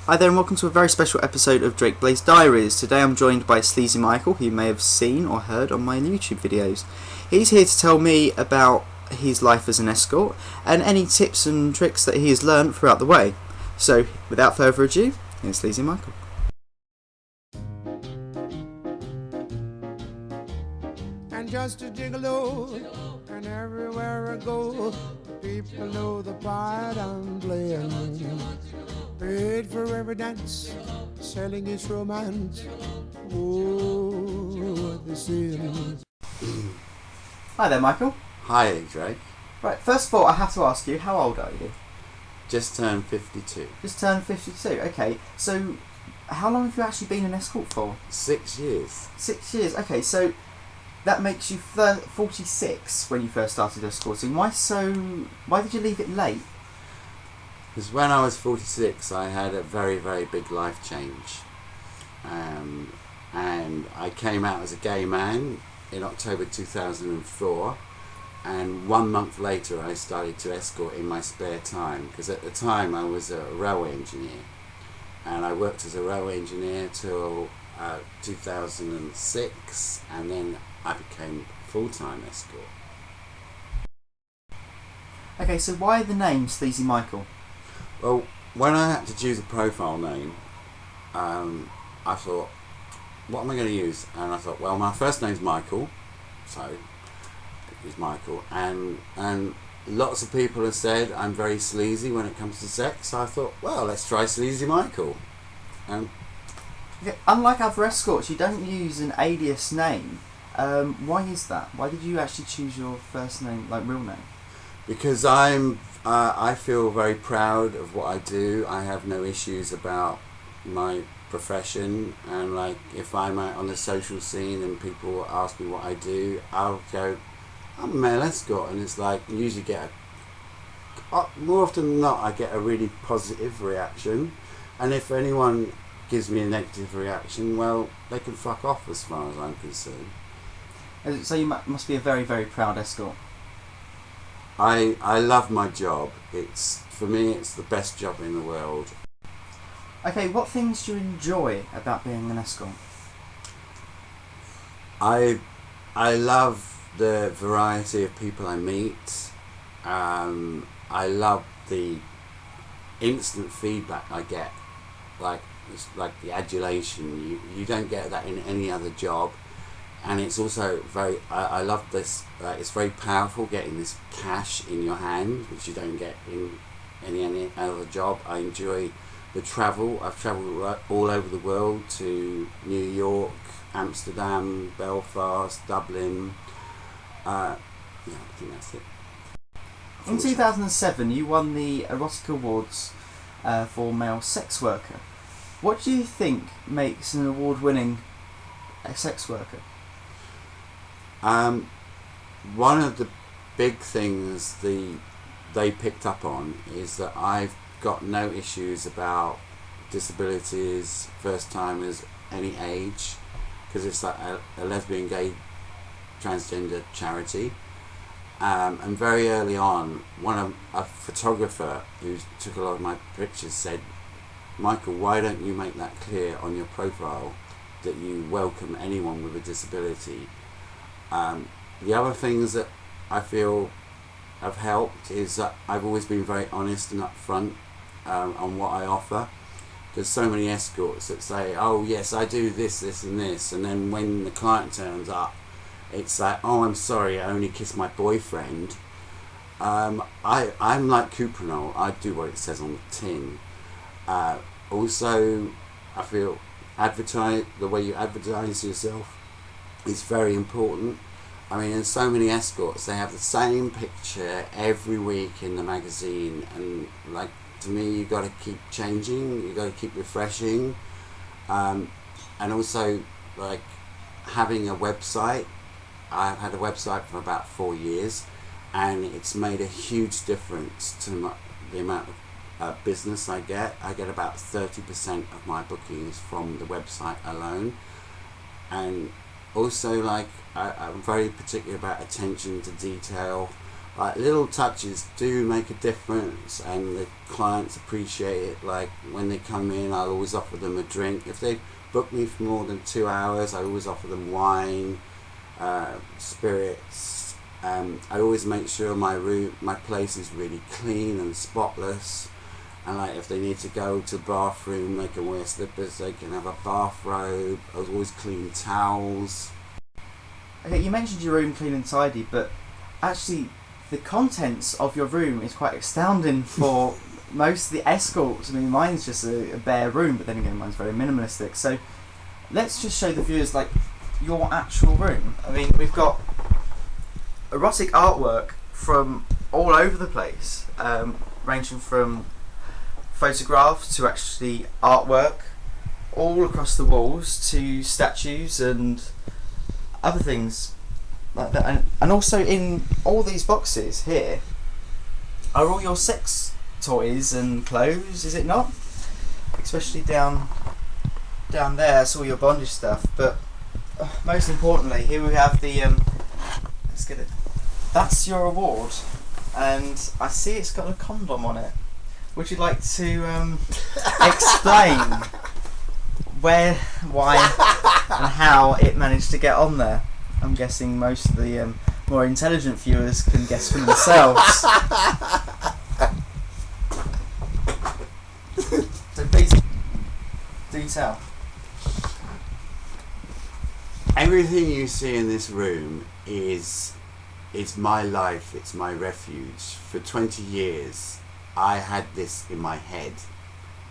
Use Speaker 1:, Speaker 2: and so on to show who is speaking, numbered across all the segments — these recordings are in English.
Speaker 1: Hi there and welcome to a very special episode of Blaize Diaries. Today I'm joined by Sleazy Michael, who you may have seen or heard on my YouTube videos. He's here to tell me about his life as an escort and any tips and tricks that he has learned throughout the way. So without further ado, here's Sleazy Michael.
Speaker 2: And just a gigolo, and everywhere I go, people know the part I'm playing. Paid for every dance, selling its romance. Oh, what the sin.
Speaker 1: Hi there, Michael.
Speaker 3: Hi, Drake.
Speaker 1: Right, first of all, I have to ask you, how old are you?
Speaker 3: Just turned 52.
Speaker 1: Just turned 52. Okay, so how long have you actually been an escort for?
Speaker 3: 6 years.
Speaker 1: 6 years. Okay, so that makes you 46 when you first started escorting. Why did you leave it late?
Speaker 3: Because when I was 46, I had a very, very big life change. And I came out as a gay man in October 2004. And 1 month later, I started to escort in my spare time. Because at the time, I was a railway engineer. And I worked as a railway engineer till 2006. And then I became full-time escort.
Speaker 1: Okay, so why the name Sleazy Michael?
Speaker 3: Well, when I had to choose a profile name, I thought, what am I going to use? And I thought, well, my first name's Michael, so it was Michael. And lots of people have said I'm very sleazy when it comes to sex. So I thought, well, let's try Sleazy Michael.
Speaker 1: Okay, unlike other escorts, you don't use an alias name. Why is that? Why did you actually choose your first name, like real name?
Speaker 3: Because I feel very proud of what I do. I have no issues about my profession, and like if I'm out on the social scene and people ask me what I do, I'll go, I'm a male escort, and it's like you usually get more often than not I get a really positive reaction, and if anyone gives me a negative reaction, well, they can fuck off as far as I'm concerned.
Speaker 1: So you must be a very, very proud escort.
Speaker 3: I love my job. For me it's the best job in the world.
Speaker 1: Okay, what things do you enjoy about being an escort?
Speaker 3: I love the variety of people I meet. I love the instant feedback I get. It's like the adulation. You don't get that in any other job. And it's also I love this, it's very powerful getting this cash in your hand, which you don't get in any other job. I enjoy the travel. I've travelled all over the world to New York, Amsterdam, Belfast, Dublin. I think that's it.
Speaker 1: In 2007, you won the Erotic Awards for Male Sex Worker. What do you think makes an award-winning sex worker?
Speaker 3: One of the big things they picked up on is that I've got no issues about disabilities, first timers, any age, because it's like a lesbian, gay, transgender charity. And very early on, a photographer who took a lot of my pictures said, Michael, why don't you make that clear on your profile that you welcome anyone with a disability? The other things that I feel have helped is that I've always been very honest and upfront on what I offer. There's so many escorts that say, oh yes, I do this, this and this, and then when the client turns up, it's like, oh, I'm sorry, I only kissed my boyfriend. I'm like Cuprinol, I do what it says on the tin. Also, I feel the way you advertise yourself is very important. I mean, in so many escorts, they have the same picture every week in the magazine, and like, to me, you got to keep changing, you got to keep refreshing, and also like having a website. I've had a website for about 4 years, and it's made a huge difference to the amount of business I get. I get about 30% of my bookings from the website alone, and also like I'm very particular about attention to detail. like little touches do make a difference, and the clients appreciate it. Like when they come in, I'll always offer them a drink. If they book me for more than 2 hours, I always offer them wine, spirits. I always make sure my place is really clean and spotless. And like if they need to go to the bathroom, they can wear slippers, they can have a bathrobe. I always clean towels.
Speaker 1: Okay, you mentioned your room clean and tidy, but actually the contents of your room is quite astounding for most of the escorts. I mean, mine's just a bare room, but then again, mine's very minimalistic. So let's just show the viewers like your actual room. I mean, we've got erotic artwork from all over the place, ranging from photographs to actually artwork, all across the walls, to statues and other things like that. And also in all these boxes here are all your sex toys and clothes, is it not? Especially down there, that's all your bondage stuff. But most importantly, here we have the let's get it. That's your award, and I see it's got a condom on it. Would you like to explain where, why, and how it managed to get on there? I'm guessing most of the more intelligent viewers can guess for themselves. So please, do tell.
Speaker 3: Everything you see in this room is my life, it's my refuge. For 20 years I had this in my head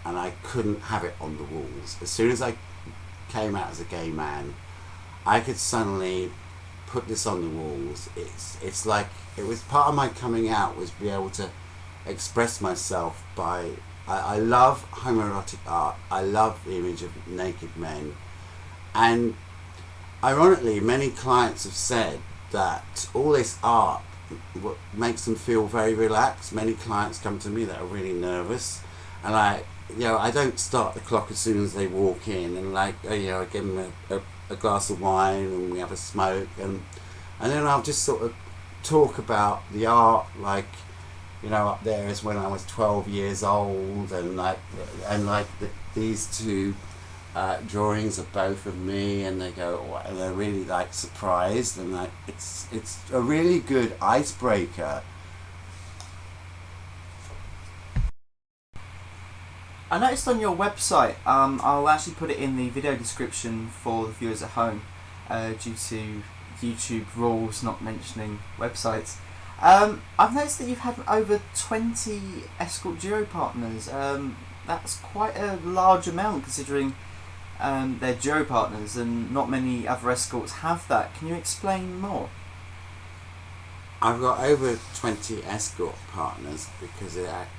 Speaker 3: and I couldn't have it on the walls. As soon as I came out as a gay man, I could suddenly put this on the walls. It's like it was part of my coming out, was be able to express myself by I love homoerotic art. I love the image of naked men, and ironically many clients have said that all this art makes them feel very relaxed. Many clients come to me that are really nervous, and I don't start the clock as soon as they walk in, and I give them a glass of wine and we have a smoke, and then I'll just sort of talk about the art, like up there is when I was 12 years old, and these two drawings of both of me, and they go, and they're really like surprised, and it's a really good icebreaker.
Speaker 1: I noticed on your website, I'll actually put it in the video description for the viewers at home, due to YouTube rules not mentioning websites. I've noticed that you've had over 20 escort duo partners. That's quite a large amount considering they're duo partners, and not many other escorts have that. Can you explain more?
Speaker 3: I've got over 20 escort partners because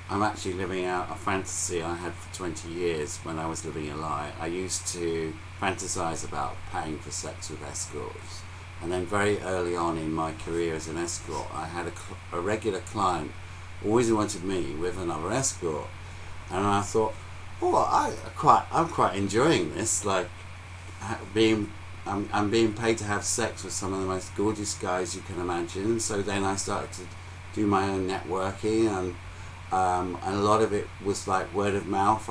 Speaker 3: I'm actually living out a fantasy I had for 20 years when I was living a lie. I used to fantasize about paying for sex with escorts, and then very early on in my career as an escort, I had a regular client always wanted me with another escort, and I thought, I'm quite enjoying this, like I'm being paid to have sex with some of the most gorgeous guys you can imagine. So then I started to do my own networking, and a lot of it was like word of mouth.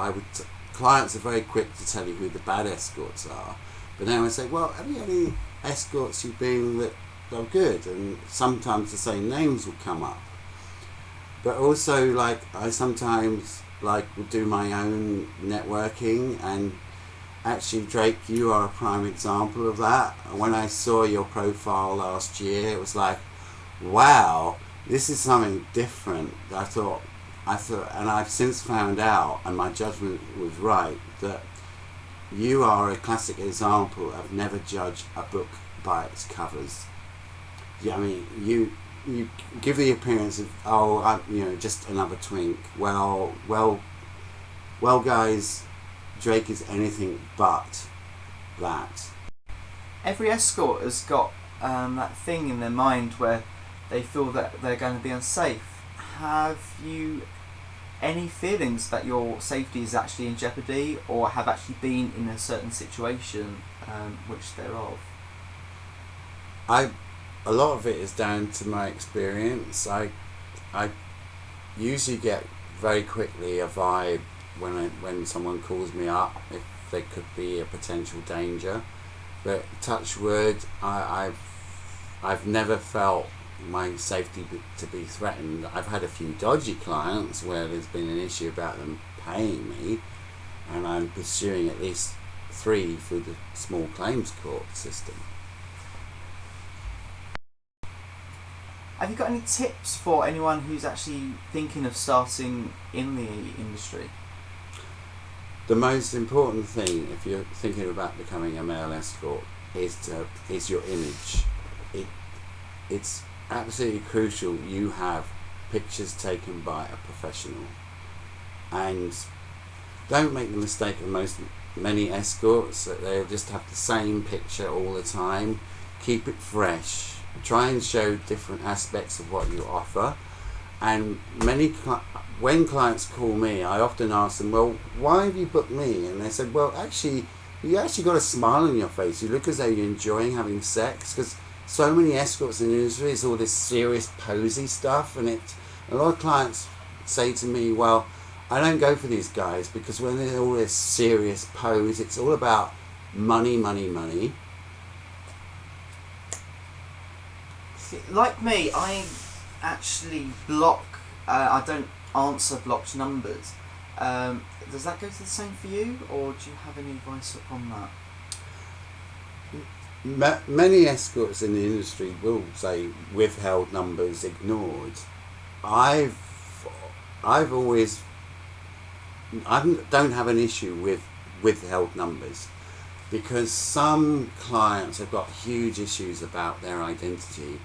Speaker 3: Clients are very quick to tell you who the bad escorts are, but then I would say, well, have you any escorts you've been that are good? And sometimes the same names would come up. But also, like, I sometimes would do my own networking, and actually, Drake, you are a prime example of that. When I saw your profile last year, it was like, wow, this is something different. I thought, and I've since found out, and my judgment was right, that you are a classic example of never judge a book by its covers. Yeah, I mean, you give the appearance of, just another twink. Well, guys, Drake is anything but that.
Speaker 1: Every escort has got that thing in their mind where they feel that they're going to be unsafe. Have you any feelings that your safety is actually in jeopardy, or have actually been in a certain situation which thereof?
Speaker 3: a lot of it is down to my experience. I usually get very quickly a vibe when someone calls me up if there could be a potential danger. But touch wood, I've never felt my safety to be threatened. I've had a few dodgy clients where there's been an issue about them paying me, and I'm pursuing at least 3 through the small claims court system.
Speaker 1: Have you got any tips for anyone who's actually thinking of starting in the industry?
Speaker 3: The most important thing, if you're thinking about becoming a male escort, is your image. It's absolutely crucial you have pictures taken by a professional, and don't make the mistake of many escorts that they'll just have the same picture all the time. Keep it fresh. Try and show different aspects of what you offer. And when clients call me, I often ask them, well, why have you booked me? And they said, well, actually, you actually got a smile on your face. You look as though you're enjoying having sex, because so many escorts in the industry is all this serious posy stuff, and a lot of clients say to me, well, I don't go for these guys because when they're all this serious pose, it's all about money, money, money.
Speaker 1: Like me, I actually block. I don't answer blocked numbers. Does that go to the same for you, or do you have any advice upon that?
Speaker 3: Many escorts in the industry will say withheld numbers ignored. I don't have an issue with withheld numbers, because some clients have got huge issues about their identity,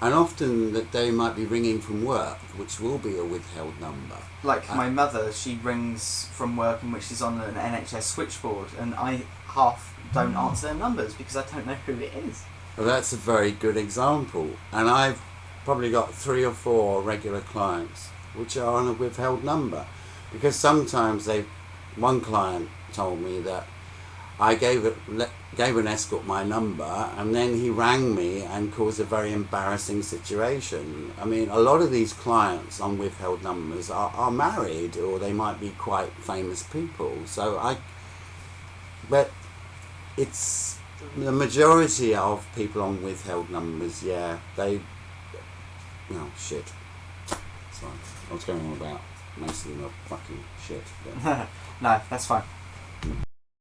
Speaker 3: and often that they might be ringing from work, which will be a withheld number.
Speaker 1: Like my mother, she rings from work in which she's on an NHS switchboard, and I half don't answer their numbers because I don't know who it is.
Speaker 3: Well, that's a very good example, and I've probably got 3 or 4 regular clients which are on a withheld number, because sometimes one client told me that I gave an escort my number, and then he rang me and caused a very embarrassing situation. I mean, a lot of these clients on withheld numbers are married, or they might be quite famous people. But it's the majority of people on withheld numbers. Yeah, shit. Sorry, I was going on about most of them are fucking shit. But.
Speaker 1: No, that's fine.